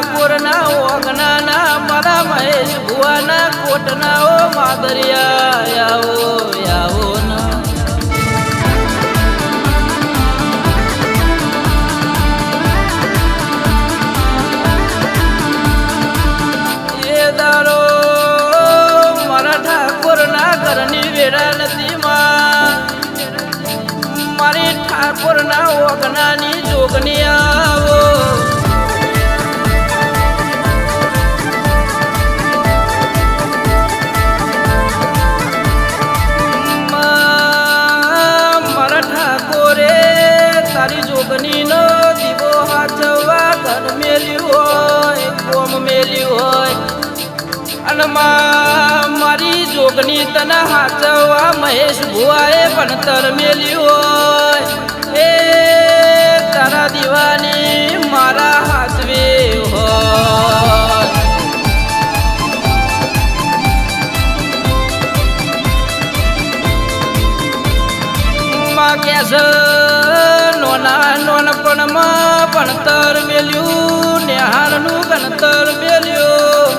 ઠાકોરના ઓગનાના મારા મહેશ ભુવાના કોટના ઓ માદરિયા આવો આવો ના એ દારો મારા ઠાકોરના ઘરની વેરા નથી મારી ઠાકોરના ઓગનાની જોગની આવો તારી જોગની નો દીવો હાચવા ઘર મેલ્યું હોય કોમ મેલ્યું હોય અને મારી જોગની તને હાચવા મહેશ ભુવાએ ભણતર મેલ્યું હોય એ તારા દીવાની મારા હાથવે હોય માં કેસ નોનપણમાં ભણતર મેલ્યું નિહાળનું ગણતર મેલ્યું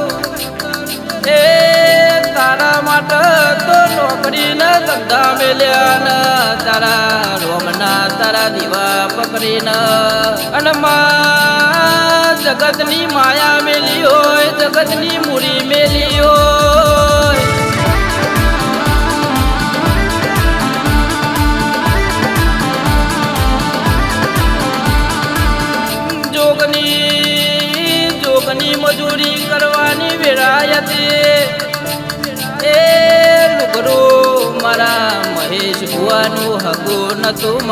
એ તારા માટે તો નોકરીને ધંધા મેલ્યા ને તારા રોમના તારા દીવા પકડીને અને જગતની માયા મેલી હોય જગતની મૂડી મેલી હોય જોગની મજૂરી કરવાની વેળા હતી એ લુગરો મારા મહેશ ભુવાનું હગો નતું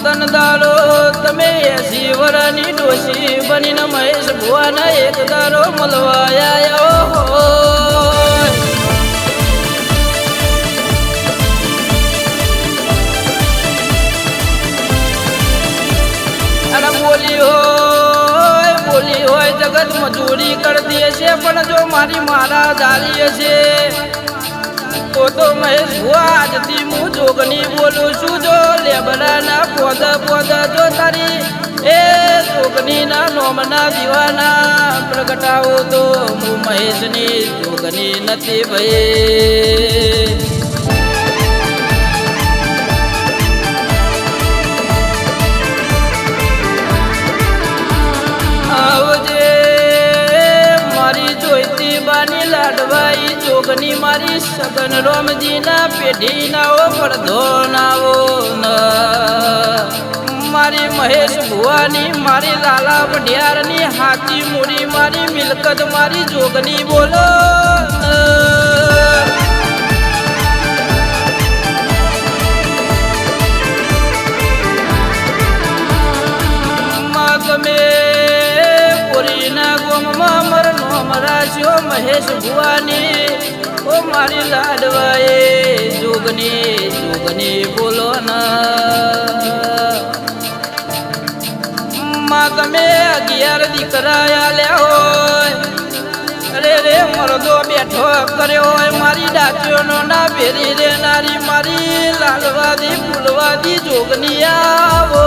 તન દારો તમે 80 વર્ષની ડોશી બનીને મહેશ ભુવાના એક દારો મળવા આવ્યો બોલી હોય જગત મજૂરી કરતી હશે પણ જો મારી મારા જારી હશે તો મહેશ ભુવા આજથી હું જોગની બોલું છું જો લેબરાના પોદ જો તારી એ જોગની ના નોમના દીવાના પ્રગટાવો તો હું મહેશની જોગની નથી ભાઈ લાડવાઈ જોગની મારી સગન રોમજીના પેઢીના ઓ પડધો નાવો મારી મહેશ ભુવાની મારી લાલા વઢિયારની હાથી મૂડી મારી મિલકત મારી જોગની બોલો તમે પોરીના ગોમમાં મરનો મરાશો મહેશ ભુવાની ઓ મારી લાડવાએ જોગની બોલો માં તમે 11 દીકરા આલ્યા હોય અરે રે મરદો બેઠો કર્યો હોય મારી ડાચીઓનો ના ભેરી રે નારી મારી લાલવાદી ફૂલવાદી જોગની આવો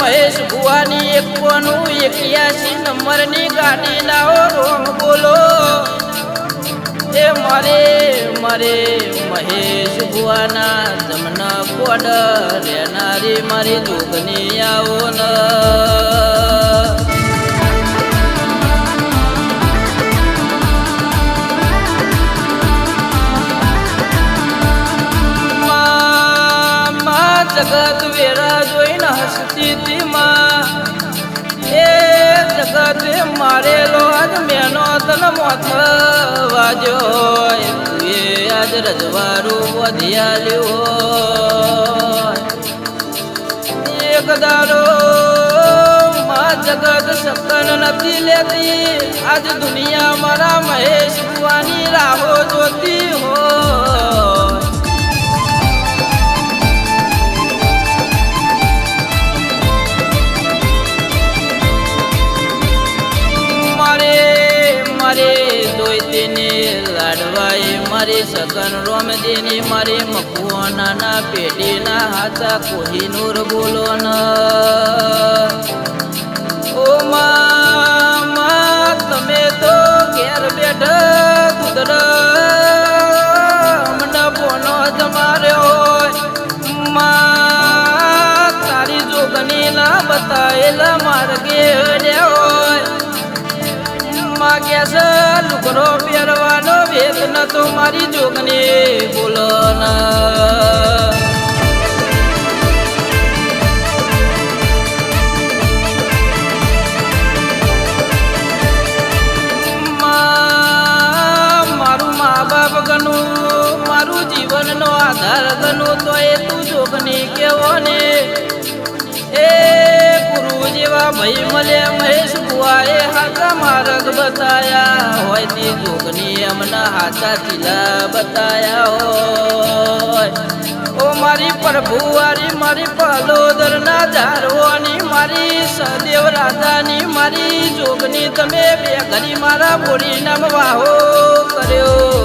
મહેશ ભુવાની 81 નંબરની ગાડી લાવો રોમ બોલો એ મારે મહેશ ભુવાના જમના કોડ રેનારી મારી જોગની આવો ન જગત વેરા જોઈને હસતી હતી એ જગત મારેલો આજ મેનો તન મોથ વાજ્યો એ આજ રજવારું વધ્યાલ્યું એક દારો માં જગત સપન નથી લેતી આજ દુનિયા મારા મહેશ ભુવાની રાહો જોતી હોય મારે દોઈ તેને મારી સગન રોમજીની મારી મકવાના પેઢીના હાચા કોહિનૂર બોલો ન ઓ માં તમે તો ઘેર બેઠા કુદર મને બોનો જમાર્યો માં તારી જોગની ના બતાયેલા માર્ગે હોય માં કે છે લુગરો પહેરવાનો વેત ન તો મારી જોગની બોલો ના મારું જીવનનો આધાર ગણું તો એ તું જોગની કેવો ને એ ગુરુ જેવા ભાઈ મળે મહેશ બુઆએ હાથા માર્ગ બતાયા હોય તે જોગની એમના હાથા ચીલા બતાયા હોય ઓ મારી પ્રભુવારી મારી પલોદરના ઝારવાની મારી સદેવ રાધાની મારી જોગની તમે બે ઘડી મારા બોરી નામ વાહો કર્યો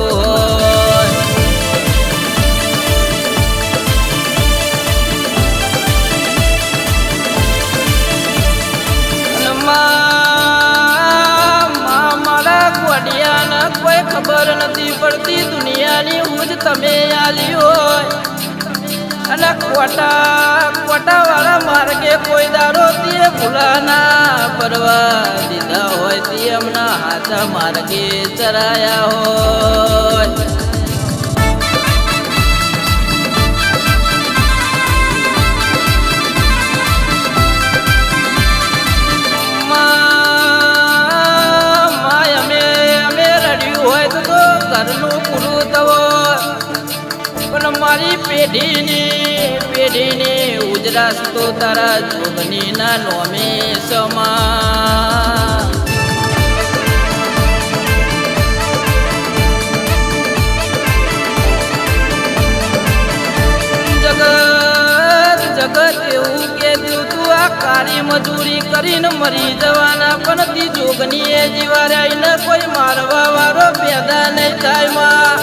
મારા ગોડિયાના કોઈ ખબર નથી પડતી દુનિયાની ઉજ તમે આલી હોય અને કોટા વાળા માર્ગે કોઈ દારો તે ભૂલા ના પરવા દીધા હોય તે એમના હાથા માર્ગે ચરાયા હોય ઘરનું પૂરું થવો પણ મારી પેઢીની ઉજરાસ તો તારા જોગની ના નોમે સમા જગત એવું કે તું આ કાળી મજૂરી કરીને મરી જવાના પણ તી જોગની એ જીવારાઈને કોઈ મારવા વાળો પેદા નહીં થાય માં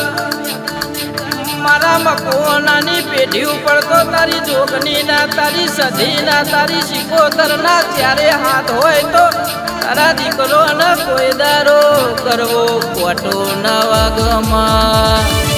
મારા મકોનાની પેઢી ઉપર તો તારી જોગની ના તારી સધી ના તારી શિકોતર ના ત્યારે હાથ હોય તો તારા દીકરો ને કોઈ દારો કરવો ખોટો નવા ગમા